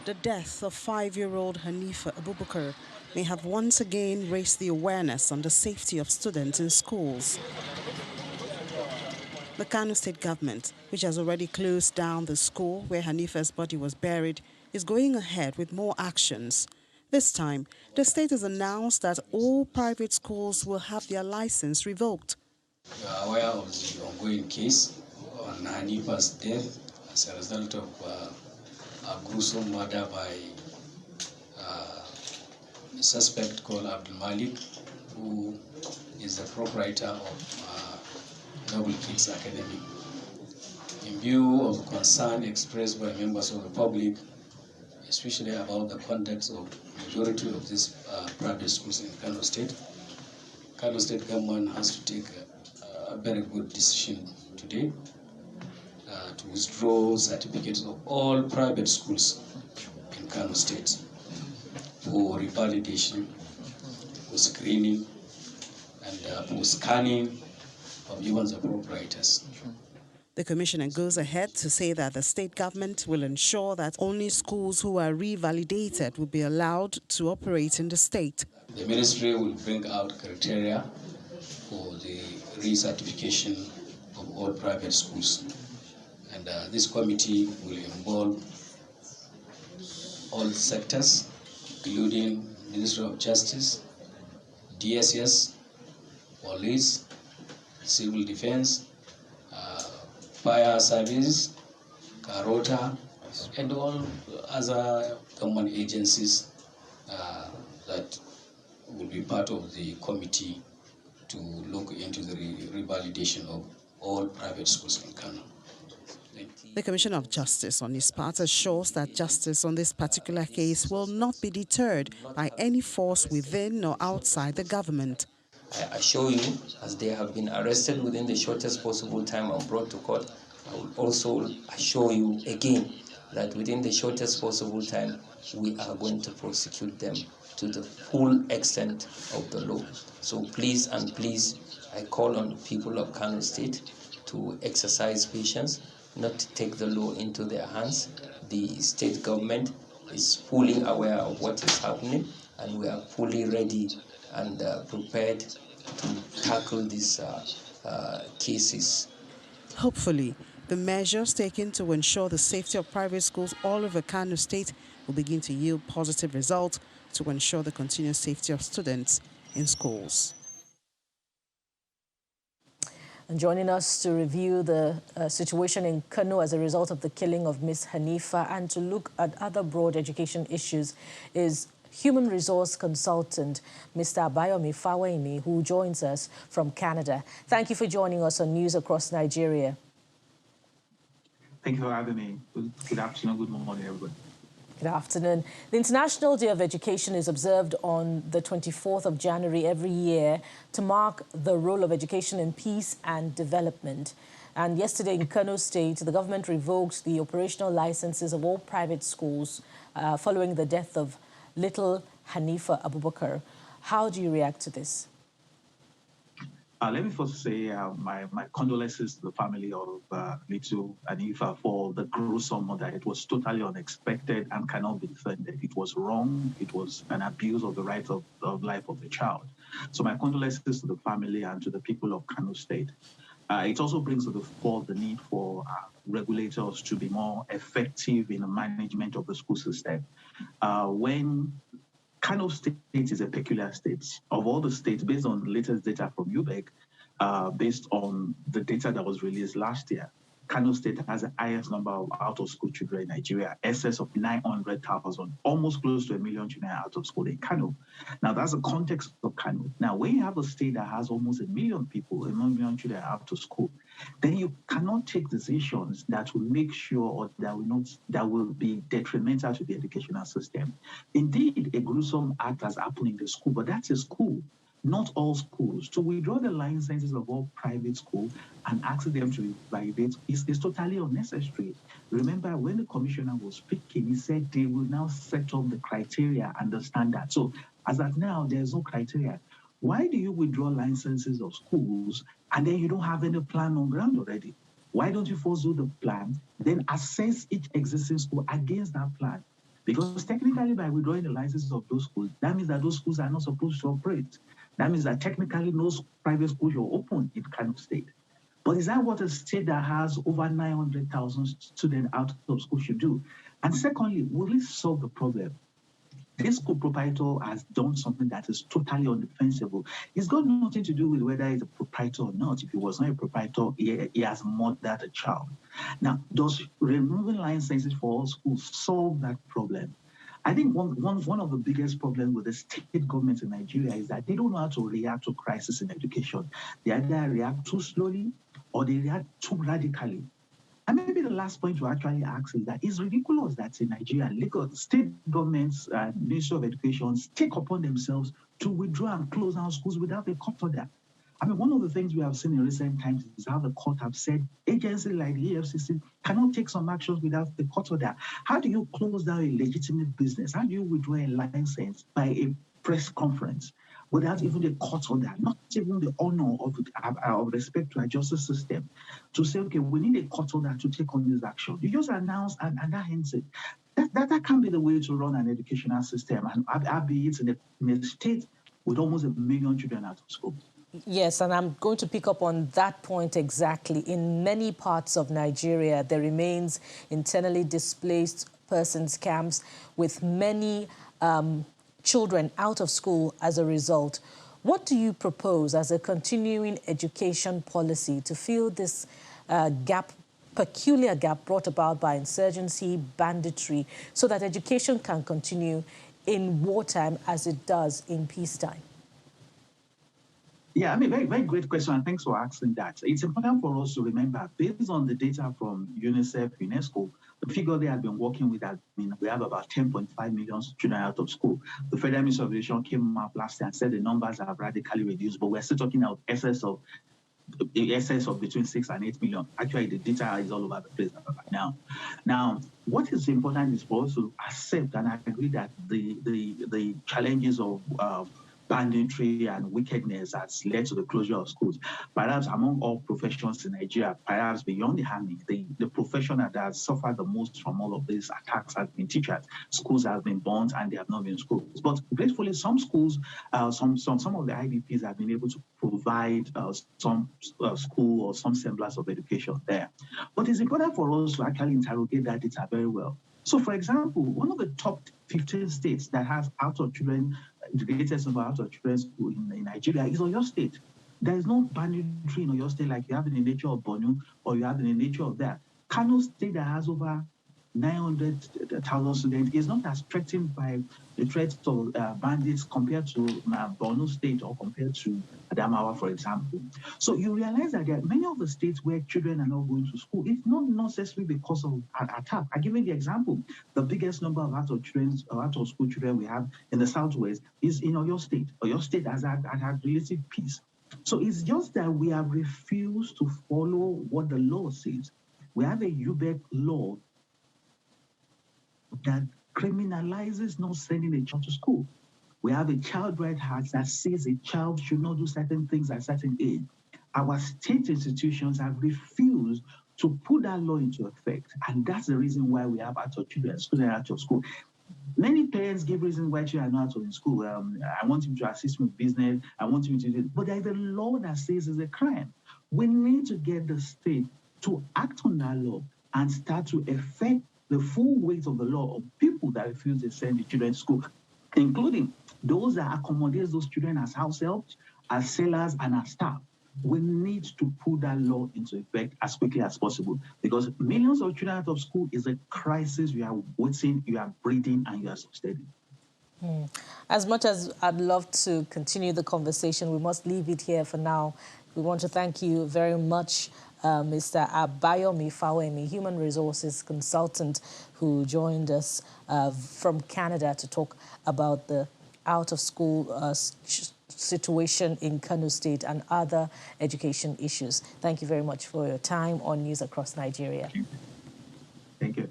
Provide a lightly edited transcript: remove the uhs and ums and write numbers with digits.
The death of 5-year-old Hanifa Abubakar may have once again raised the awareness on the safety of students in schools. The Kano state government, which has already closed down the school where Hanifa's body was buried, is going ahead with more actions. This time, the state has announced that all private schools will have their license revoked. You are aware of the ongoing case on Hanifa's death as a result of a gruesome murder by a suspect called Abdul Malik, who is the proprietor of Noble Kids Academy. In view of concern expressed by members of the public, especially about the conduct of majority of these private schools in Kano State government has to take a very good decision today to withdraw certificates of all private schools in Kano State for revalidation, for screening, and for scanning of even the proprietors. The commissioner goes ahead to say that the state government will ensure that only schools who are revalidated will be allowed to operate in the state. The ministry will bring out criteria for the recertification of all private schools. And this committee will involve all sectors, including Ministry of Justice, DSS, police, civil defense, fire services, Carota, and all other government agencies that will be part of the committee to look into the revalidation of all private schools in Kano. The Commissioner of Justice, on his part, assures that justice on this particular case will not be deterred by any force within or outside the government. I assure you, as they have been arrested within the shortest possible time and brought to court, I will also assure you again that within the shortest possible time, we are going to prosecute them to the full extent of the law. So please and please, I call on the people of Kano State to exercise patience, not to take the law into their hands. The state government is fully aware of what is happening, and we are fully ready and prepared to tackle these cases. Hopefully, the measures taken to ensure the safety of private schools all over Kano State will begin to yield positive results to ensure the continuous safety of students in schools. And joining us to review the situation in Kano as a result of the killing of Miss Hanifa and to look at other broad education issues is Human Resource Consultant, Mr. Fawehinmi, who joins us from Canada. Thank you for joining us on News Across Nigeria. Thank you for having me. Good afternoon, good morning, everybody. Good afternoon. The International Day of Education is observed on the 24th of January every year to mark the role of education in peace and development. And yesterday in Kano State, the government revoked the operational licenses of all private schools following the death of little Hanifa Abubakar. How do you react to this? Let me first say my condolences to the family of little Hanifa for the gruesome murder. It was totally unexpected and cannot be defended. It was wrong. It was an abuse of the right of life of the child. So my condolences to the family and to the people of Kano State. It also brings to the fore the need for regulators to be more effective in the management of the school system. When Kano State is a peculiar state. Of all the states, based on the latest data from UBEC, based on the data that was released last year, Kano State has the highest number of out-of-school children in Nigeria, excess of 900,000, almost close to 1 million children out of school in Kano. Now, that's the context of Kano. Now, when you have a state that has almost 1 million people, 1 million children out of school, then you cannot take decisions that will make sure or that will be detrimental to the educational system. Indeed, a gruesome act has happened in the school, but that's a school. Not all schools. To withdraw the licenses of all private schools and ask them to validate is totally unnecessary. Remember, when the commissioner was speaking, he said they will now set up the criteria and the standard. So as of now, there's no criteria. Why do you withdraw licenses of schools and then you don't have any plan on ground already? Why don't you first do the plan, then assess each existing school against that plan? Because technically, by withdrawing the licenses of those schools, that means that those schools are not supposed to operate. That means that technically no private school should open in Kano State. But is that what a state that has over 900,000 students out of school should do? And secondly, will it solve the problem? This school proprietor has done something that is totally undefensible. It's got nothing to do with whether he's a proprietor or not. If he was not a proprietor, he has murdered a child. Now, does removing licenses for all schools solve that problem? I think one of the biggest problems with the state government in Nigeria is that they don't know how to react to crisis in education. They either react too slowly or they react too radically. And maybe the last point to actually ask is that it's ridiculous that in Nigeria, Lagos state governments and Ministry of Education take upon themselves to withdraw and close down schools without a court order. I mean, one of the things we have seen in recent times is how the court have said agencies like the EFCC cannot take some actions without the court order. How do you close down a legitimate business? How do you withdraw a license by a press conference without even the court order, not even the honor of respect to our justice system, to say, okay, we need a court order to take on this action? You just announce and that ends it. That can't be the way to run an educational system, and albeit in a state with almost 1 million children out of school. Yes, and I'm going to pick up on that point exactly. In many parts of Nigeria, there remains internally displaced persons camps with many children out of school as a result. What do you propose as a continuing education policy to fill this peculiar gap brought about by insurgency, banditry, so that education can continue in wartime as it does in peacetime? Yeah, I mean, very, very great question, and thanks for asking that. It's important for us to remember, based on the data from UNICEF, UNESCO, the figure they have been working with, we have about 10.5 million children out of school. The Federal Ministry of Education came up last year and said the numbers have radically reduced, but we're still talking about excess of between 6 and 8 million. Actually, the data is all over the place now. Now, what is important is for us to accept and agree that the challenges of banditry and wickedness has led to the closure of schools. Perhaps among all professions in Nigeria, perhaps beyond the army, the profession that has suffered the most from all of these attacks has been teachers. Schools have been burnt and they have not been schools. But gratefully, some schools, some of the IDPs have been able to provide some school or some semblance of education there. But it's important for us to actually interrogate that data very well. So, for example, one of the top 15 states that has the greatest number out of children school in Nigeria is Oyo State. There is no banditry in Oyo State like you have in the nature of Borno or you have in the nature of that. Kano State that has over 900,000 students is not as threatened by the threats of bandits compared to Borno State or compared to Adamawa, for example. So you realize that there are many of the states where children are not going to school. It's not necessarily because of an attack. I give you the example. The biggest number of out of school children we have in the Southwest is in Oyo State. Oyo State has had relative peace. So it's just that we have refused to follow what the law says. We have a UBEC law that criminalizes not sending a child to school. We have a Child Rights Act that says a child should not do certain things at a certain age. Our state institutions have refused to put that law into effect, and that's the reason why we have students out of school. Many parents give reasons why children are not out of school. I want him to assist me with business. I want him to do it. But there is a law that says it's a crime. We need to get the state to act on that law and start to effect the full weight of the law of people that refuse to send the children to school, including those that accommodate those children as house helps, as sellers, and as staff. We need to put that law into effect as quickly as possible because millions of children out of school is a crisis you are waiting, you are breathing, and you are sustaining. As much as I'd love to continue the conversation, we must leave it here for now. We want to thank you very much, Mr. Fawehinmi, Human Resources Consultant, who joined us from Canada to talk about the out-of-school situation in Kano State and other education issues. Thank you very much for your time on News Across Nigeria. Thank you.